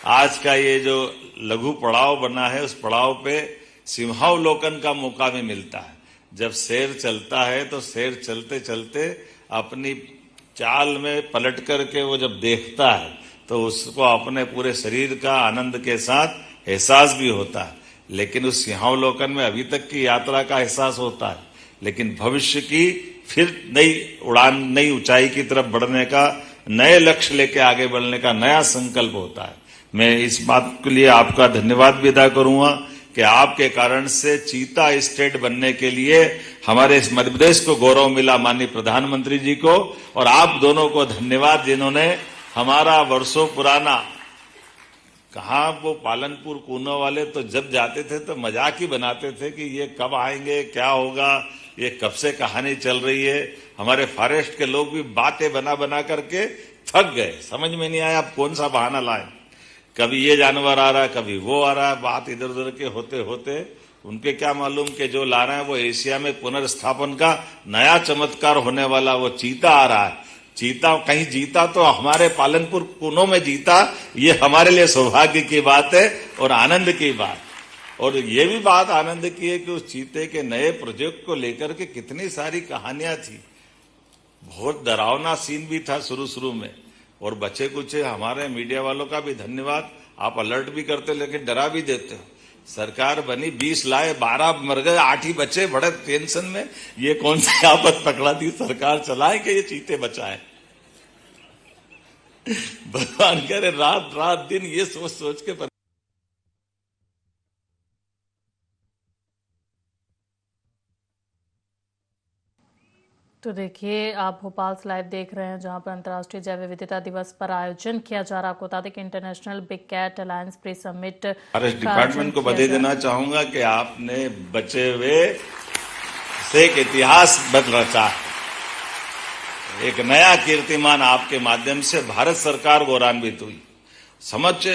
आज का ये जो लघु पड़ाव बना है, उस पड़ाव पे सिंहावलोकन का मौका भी मिलता है। जब शेर चलता है तो शेर चलते चलते अपनी चाल में पलट करके वो जब देखता है तो उसको अपने पूरे शरीर का आनंद के साथ एहसास भी होता है। लेकिन उस सिंहावलोकन में अभी तक की यात्रा का एहसास होता है, लेकिन भविष्य की फिर नई उड़ान, नई ऊंचाई की तरफ बढ़ने का, नए लक्ष्य लेके आगे बढ़ने का नया संकल्प होता है। मैं इस बात के लिए आपका धन्यवाद भी अदा करूंगा कि आपके कारण से चीता स्टेट बनने के लिए हमारे इस मध्य प्रदेश को गौरव मिला, माननीय प्रधानमंत्री जी को और आप दोनों को धन्यवाद, जिन्होंने हमारा वर्षों पुराना, कहाँ वो पालनपुर कूनो वाले तो जब जाते थे तो मजाक ही बनाते थे कि ये कब आएंगे, क्या होगा, ये कब से कहानी चल रही है। हमारे फॉरेस्ट के लोग भी बातें बना बना करके थक गए, समझ में नहीं आया अब कौन सा बहाना लाए, कभी ये जानवर आ रहा है, कभी वो आ रहा है, बात इधर उधर के होते होते उनके क्या मालूम कि जो ला रहे हैं वो एशिया में पुनर्स्थापन का नया चमत्कार होने वाला वो चीता आ रहा है। चीता कहीं जीता तो हमारे पालनपुर कूनो में जीता, ये हमारे लिए सौभाग्य की बात है और आनंद की बात। और ये भी बात आनंद की है कि उस चीते के नए प्रोजेक्ट को लेकर के कितनी सारी कहानियां थी, बहुत डरावना सीन भी था शुरू में, और बचे कुछ हमारे मीडिया वालों का भी धन्यवाद, आप अलर्ट भी करते लेकिन डरा भी देते हो। सरकार बनी, 20 लाए, 12 मर गए, 8 ही बचे, बड़े टेंशन में, ये कौन सी आफत पकड़ा थी सरकार चलाए कि ये चीते बचाए। भगवान करे रात रात दिन ये सोच सोच के तो देखिए, आप भोपाल से लाइव देख रहे हैं, जहां पर अंतर्राष्ट्रीय जैव विविधता दिवस पर आयोजन किया जा रहा। आपको बता दें कि international big cat alliance pre summit forest department को बधाई देना चाहूंगा कि आपने बचे हुए से एक इतिहास बदल रचा है। एक नया कीर्तिमान आपके माध्यम से भारत सरकार गौरवान्वित हुई। समग्र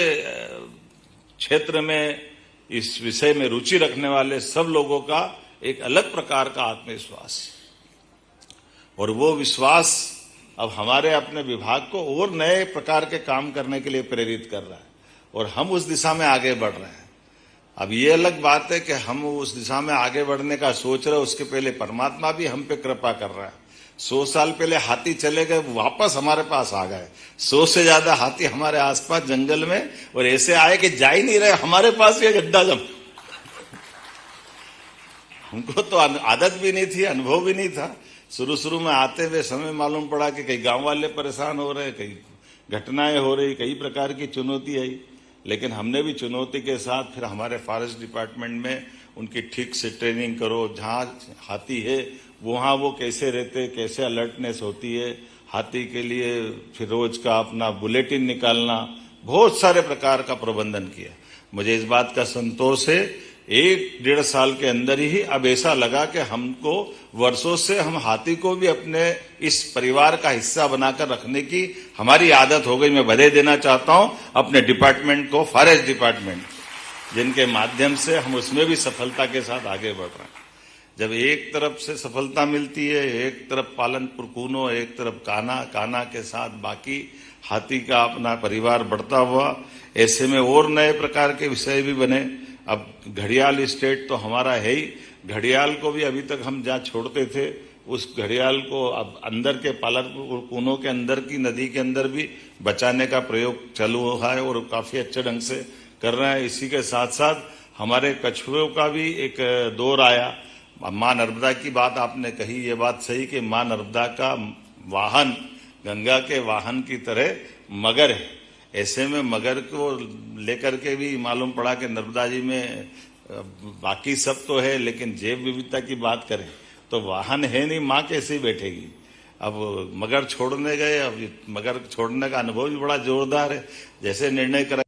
क्षेत्र में इस विषय में रुचि रखने वाले सब लोगों का एक अलग प्रकार का आत्मविश्वास, और वो विश्वास अब हमारे अपने विभाग को और नए प्रकार के काम करने के लिए प्रेरित कर रहा है, और हम उस दिशा में आगे बढ़ रहे हैं। अब ये अलग बात है कि हम उस दिशा में आगे बढ़ने का सोच रहे हैं, उसके पहले परमात्मा भी हम पे कृपा कर रहा है। 100 साल पहले हाथी चले गए, वापस हमारे पास आ गए। 100 से ज्यादा हाथी हमारे आसपास जंगल में, और ऐसे आए कि जा ही नहीं रहे, हमारे पास ये गड्ढा जम। हमको तो आदत भी नहीं थी, अनुभव भी नहीं था। शुरू में आते हुए समय मालूम पड़ा कि कई गांव वाले परेशान हो रहे, कई घटनाएं हो रही, कई प्रकार की चुनौती आई, लेकिन हमने भी चुनौती के साथ फिर हमारे फॉरेस्ट डिपार्टमेंट में उनकी ठीक से ट्रेनिंग करो, जहां हाथी है वहां वो कैसे रहते, कैसे अलर्टनेस होती है हाथी के लिए, फिर रोज का अपना बुलेटिन निकालना, बहुत सारे प्रकार का प्रबंधन किया। मुझे इस बात का संतोष है, 1-1.5 साल के अंदर ही अब ऐसा लगा कि हमको वर्षों से हम हाथी को भी अपने इस परिवार का हिस्सा बनाकर रखने की हमारी आदत हो गई। मैं बधाई देना चाहता हूं अपने डिपार्टमेंट को, फॉरेस्ट डिपार्टमेंट, जिनके माध्यम से हम उसमें भी सफलता के साथ आगे बढ़ रहे हैं। जब एक तरफ से सफलता मिलती है, एक तरफ पालनपुर कूनो, एक तरफ काना के साथ बाकी हाथी का अपना परिवार बढ़ता हुआ, ऐसे में और नए प्रकार के विषय भी बने। अब घड़ियाल स्टेट तो हमारा है ही, घड़ियाल को भी अभी तक हम जहाँ छोड़ते थे, उस घड़ियाल को अब अंदर के पालनपुर कूनो के अंदर की नदी के अंदर भी बचाने का प्रयोग चालू हुआ है, और काफी अच्छे ढंग से कर रहे हैं। इसी के साथ साथ हमारे कछुओं का भी एक दौर आया। मां नर्मदा की बात आपने कही, ये बात सही कि मां नर्मदा का वाहन गंगा के वाहन की तरह मगर है। ऐसे में मगर को लेकर के भी मालूम पड़ा कि नर्मदा जी में बाकी सब तो है, लेकिन जैव विविधता की बात करें तो वाहन है नहीं, माँ कैसे बैठेगी। अब मगर छोड़ने गए, अब मगर छोड़ने का अनुभव भी बड़ा जोरदार है। जैसे निर्णय करा,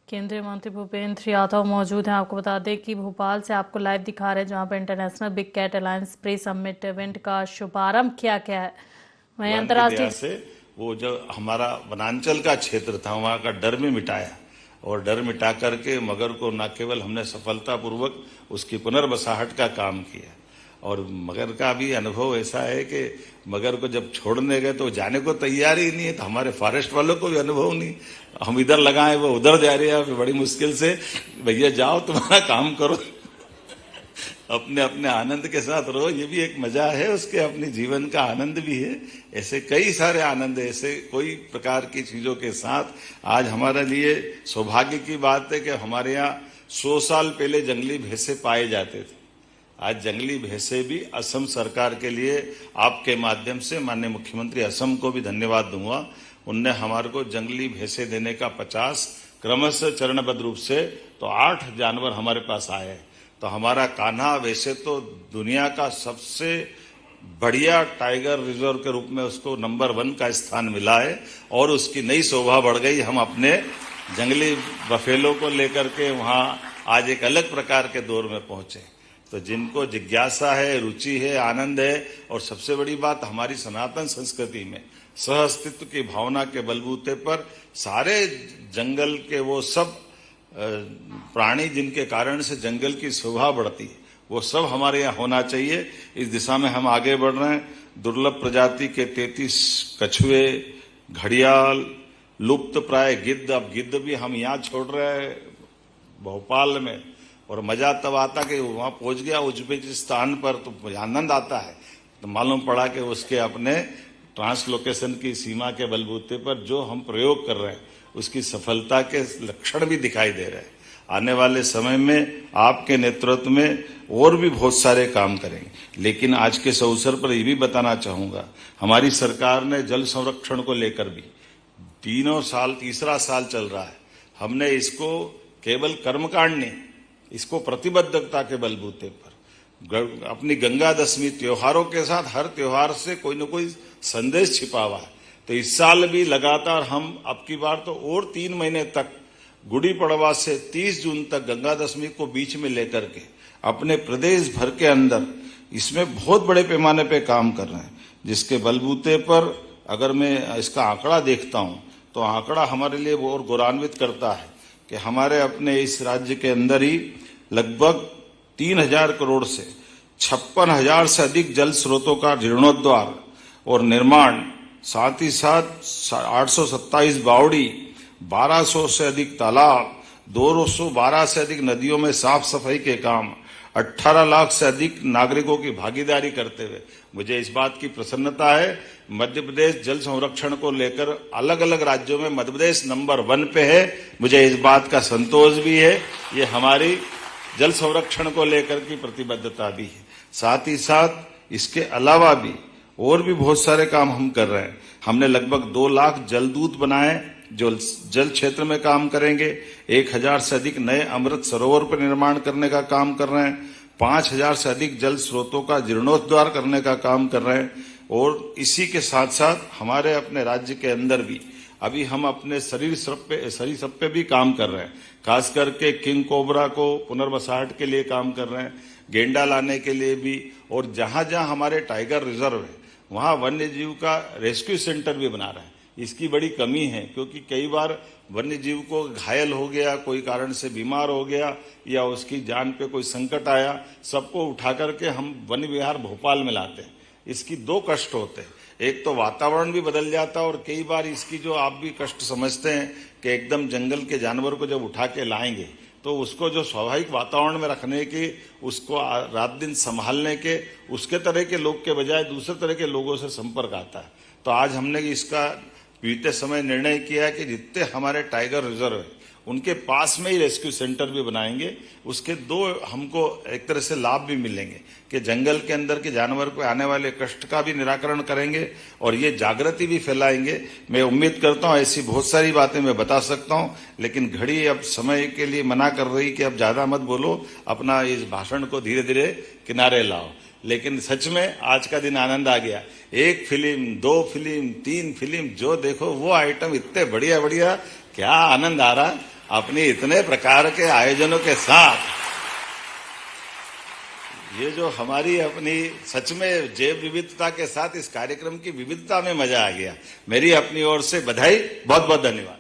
केंद्रीय मंत्री भूपेंद्र यादव मौजूद हैं। आपको बता दें कि भोपाल से आपको लाइव दिखा रहे हैं, जहां पर international big cat alliance pre summit event का शुभारंभ किया गया है। वहीं अंतर्राष्ट्रीय से वो जो हमारा वनांचल का क्षेत्र था, वहां का डर भी मिटाया, और डर मिटा करके मगर को न केवल हमने सफलतापूर्वक उसकी पुनर्बसाहट का काम किया, और मगर का भी अनुभव ऐसा है कि मगर को जब छोड़ने गए तो जाने को तैयार ही नहीं है। तो हमारे फॉरेस्ट वालों को भी अनुभव नहीं, हम इधर लगाए वो उधर जा रहे हैं, बड़ी मुश्किल से भैया जाओ तुम्हारा काम करो, अपने अपने आनंद के साथ रहो। ये भी एक मजा है, उसके अपने जीवन का आनंद भी है। ऐसे कई सारे आनंद, ऐसे कोई प्रकार की चीजों के साथ आज हमारे लिए सौभाग्य की बात है कि हमारे यहाँ 100 साल पहले जंगली भैंसे पाए जाते थे। आज जंगली भैंसे भी असम सरकार के लिए आपके माध्यम से माननीय मुख्यमंत्री असम को भी धन्यवाद दूंगा। उनने हमारे को जंगली भैंसे देने का 50 क्रमशः चरणबद्ध रूप से तो 8 जानवर हमारे पास आए हैं। तो हमारा कान्हा वैसे तो दुनिया का सबसे बढ़िया टाइगर रिजर्व के रूप में उसको नंबर 1 का स्थान मिला है और उसकी नई शोभा बढ़ गई। हम अपने जंगली बफेलो को लेकर के वहां आज एक अलग प्रकार के दौर में पहुंचे। तो जिनको जिज्ञासा है, रुचि है, आनंद है और सबसे बड़ी बात हमारी सनातन संस्कृति में सह अस्तित्व की भावना के बलबूते पर सारे जंगल के वो सब प्राणी जिनके कारण से जंगल की शोभा बढ़ती है वो सब हमारे यहाँ होना चाहिए। इस दिशा में हम आगे बढ़ रहे हैं। दुर्लभ प्रजाति के 33 कछुए, घड़ियाल, लुप्त प्राय गिद्ध, अब गिद्ध भी हम यहाँ छोड़ रहे हैं भोपाल में। और मजा तब आता कि वहां पहुंच गया उज्बेकिस्तान पर तो आनंद आता है। तो मालूम पड़ा कि उसके अपने ट्रांसलोकेशन की सीमा के बलबूते पर जो हम प्रयोग कर रहे हैं उसकी सफलता के लक्षण भी दिखाई दे रहे हैं। आने वाले समय में आपके नेतृत्व में और भी बहुत सारे काम करेंगे। लेकिन आज के इस अवसर पर यह भी बताना चाहूंगा, हमारी सरकार ने जल संरक्षण को लेकर भी तीसरा साल चल रहा है। हमने इसको केवल कर्मकांड नहीं, इसको प्रतिबद्धता के बलबूते पर अपनी गंगा दशमी त्योहारों के साथ हर त्योहार से कोई न कोई संदेश छिपा हुआ है। तो इस साल भी लगातार हम अब की बार तो और 3 महीने तक गुड़ी पड़वा से 30 जून तक गंगा दशमी को बीच में लेकर के अपने प्रदेश भर के अंदर इसमें बहुत बड़े पैमाने पे काम कर रहे हैं। जिसके बलबूते पर अगर मैं इसका आंकड़ा देखता हूं तो आंकड़ा हमारे लिए और गौरवान्वित करता है कि हमारे अपने इस राज्य के अंदर ही लगभग 3000 करोड़ से 56,000 से अधिक जल स्रोतों का जीर्णोद्धार और निर्माण, साथ ही साथ 827 बावड़ी, 1200 से अधिक तालाब, 212 से अधिक नदियों में साफ सफाई के काम, 18 लाख से अधिक नागरिकों की भागीदारी करते हुए मुझे इस बात की प्रसन्नता है। मध्य प्रदेश जल संरक्षण को लेकर अलग अलग राज्यों में मध्य प्रदेश नंबर 1 पे है। मुझे इस बात का संतोष भी है। ये हमारी जल संरक्षण को लेकर की प्रतिबद्धता भी है। साथ ही साथ इसके अलावा भी और भी बहुत सारे काम हम कर रहे हैं। हमने लगभग 2 लाख जलदूत बनाए जो जल क्षेत्र में काम करेंगे। 1000 से अधिक नए अमृत सरोवर पर निर्माण करने का काम कर रहे हैं। 5000 से अधिक जल स्रोतों का जीर्णोद्धार करने का काम कर रहे हैं। और इसी के साथ साथ हमारे अपने राज्य के अंदर भी अभी हम अपने सरीसृप पे भी काम कर रहे हैं। खास करके किंग कोबरा को पुनर्बसाहट के लिए काम कर रहे हैं, गेंडा लाने के लिए भी। और जहां जहां हमारे टाइगर रिजर्व है वहां वन्य जीव का रेस्क्यू सेंटर भी बना रहे हैं। इसकी बड़ी कमी है क्योंकि कई बार वन्य जीव को घायल हो गया, कोई कारण से बीमार हो गया या उसकी जान पे कोई संकट आया, सबको उठा करके हम वन विहार भोपाल में लाते हैं। इसकी 2 कष्ट होते हैं। एक तो वातावरण भी बदल जाता है और कई बार इसकी जो आप भी कष्ट समझते हैं कि एकदम जंगल के जानवर को जब उठा के लाएंगे तो उसको जो स्वाभाविक वातावरण में रखने की, उसको रात दिन संभालने के, उसके तरह के लोग के बजाय दूसरे तरह के लोगों से संपर्क आता है। तो आज हमने इसका बीते समय निर्णय किया कि जितने हमारे टाइगर रिजर्व है उनके पास में ही रेस्क्यू सेंटर भी बनाएंगे। उसके 2 हमको एक तरह से लाभ भी मिलेंगे कि जंगल के अंदर के जानवर को आने वाले कष्ट का भी निराकरण करेंगे और ये जागृति भी फैलाएंगे। मैं उम्मीद करता हूं ऐसी बहुत सारी बातें मैं बता सकता हूं, लेकिन घड़ी अब समय के लिए मना कर रही कि अब ज्यादा मत बोलो, अपना इस भाषण को धीरे धीरे किनारे लाओ। लेकिन सच में आज का दिन आनंद आ गया। 1 फिल्म, 2 फिल्म, 3 फिल्म, जो देखो वो आइटम इतने बढ़िया बढ़िया, क्या आनंद आ रहा अपनी इतने प्रकार के आयोजनों के साथ। ये जो हमारी अपनी सच में जैव विविधता के साथ इस कार्यक्रम की विविधता में मजा आ गया। मेरी अपनी ओर से बधाई, बहुत बहुत धन्यवाद।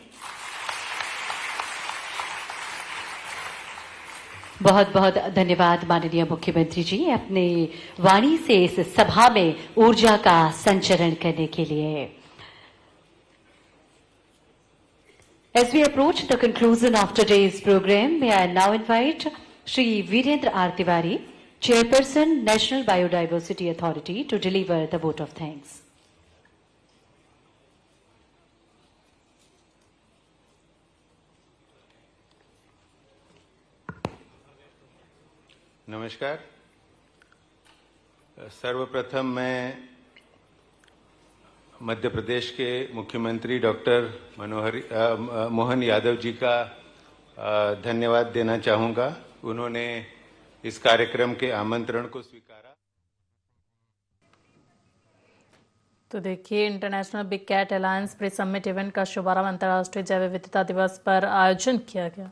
बहुत बहुत धन्यवाद माननीय मुख्यमंत्री जी अपने वाणी से इस सभा में ऊर्जा का संचरण करने के लिए। As we approach the conclusion of today's program, may I now invite Shri Virendra R. Tiwari, Chairperson, National Biodiversity Authority, to deliver the vote of thanks. नमस्कार। सर्वप्रथम मैं मध्य प्रदेश के मुख्यमंत्री डॉक्टर मोहन यादव जी का धन्यवाद देना चाहूँगा। उन्होंने इस कार्यक्रम के आमंत्रण को स्वीकारा। तो देखिए, international big cat alliance pre summit event का शुभारंभ अंतर्राष्ट्रीय जैव विविधता दिवस पर आयोजन किया गया।